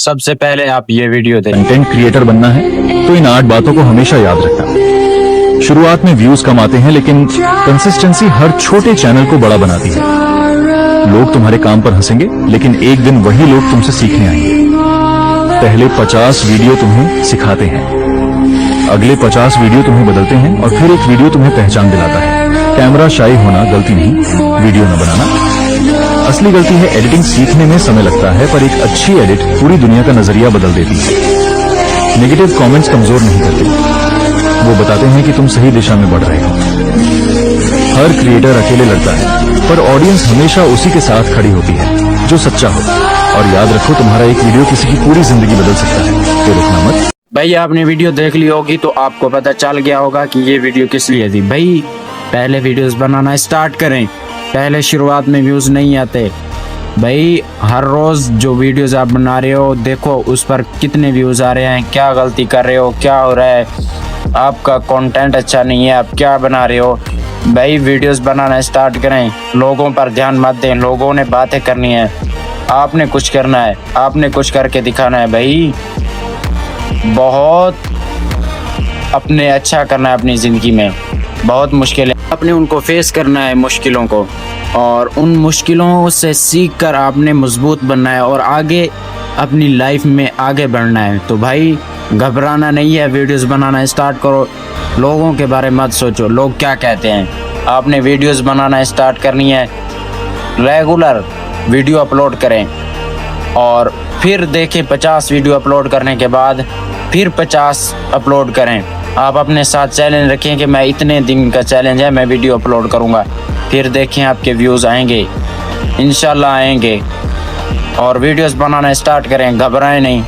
सबसे पहले आप ये वीडियो देखें। कंटेंट क्रिएटर बनना है तो इन 8 बातों को हमेशा याद रखना। शुरुआत में व्यूज कम आते हैं, लेकिन कंसिस्टेंसी हर छोटे चैनल को बड़ा बनाती है। लोग तुम्हारे काम पर हंसेंगे, लेकिन एक दिन वही लोग तुमसे सीखने आएंगे। पहले 50 वीडियो तुम्हें सिखाते हैं, अगले 50 वीडियो तुम्हें बदलते हैं, और फिर एक वीडियो तुम्हें पहचान दिलाता है। कैमरा शाई होना गलती नहीं, वीडियो न बनाना असली गलती है। एडिटिंग सीखने में समय लगता है, पर एक अच्छी एडिट पूरी दुनिया का नजरिया बदल देती है। नेगेटिव कमेंट्स कमजोर नहीं करते, वो बताते हैं कि तुम सही दिशा में बढ़ रहे हो। हर क्रिएटर अकेले लड़ता है, पर ऑडियंस हमेशा उसी के साथ खड़ी होती है जो सच्चा हो। और याद रखो, तुम्हारा एक वीडियो किसी की पूरी जिंदगी बदल सकता है, तो रुकना मत। भाई आपने वीडियो देख ली होगी तो आपको पता चल गया होगा कि ये वीडियो किस लिए थी। भाई पहले वीडियोस बनाना स्टार्ट करें, पहले शुरुआत में व्यूज नहीं आते। भाई हर रोज जो वीडियोस आप बना रहे हो, देखो उस पर कितने व्यूज आ रहे हैं, क्या गलती कर रहे हो, क्या हो रहा है, आपका कंटेंट अच्छा नहीं है, आप क्या बना रहे हो। भाई वीडियोस बनाना स्टार्ट करें, लोगों पर ध्यान मत दें। लोगों ने बातें करनी है, आपने कुछ करना है, आपने कुछ करके दिखाना है। भाई बहुत अपने अच्छा करना है अपनी ज़िंदगी में, बहुत मुश्किल है, आपने उनको फेस करना है मुश्किलों को, और उन मुश्किलों से सीख कर आपने मजबूत बनना है और आगे अपनी लाइफ में आगे बढ़ना है। तो भाई घबराना नहीं है, वीडियोस बनाना स्टार्ट करो, लोगों के बारे में मत सोचो लोग क्या कहते हैं। आपने वीडियोस बनाना स्टार्ट करनी है, रेगुलर वीडियो अपलोड करें, और फिर देखें 50 वीडियो अपलोड करने के बाद फिर 50 अपलोड करें। आप अपने साथ चैलेंज रखें कि मैं इतने दिन का चैलेंज है, मैं वीडियो अपलोड करूंगा, फिर देखें आपके व्यूज़ आएंगे, इंशाल्लाह आएंगे। और वीडियोस बनाना स्टार्ट करें, घबराएं नहीं।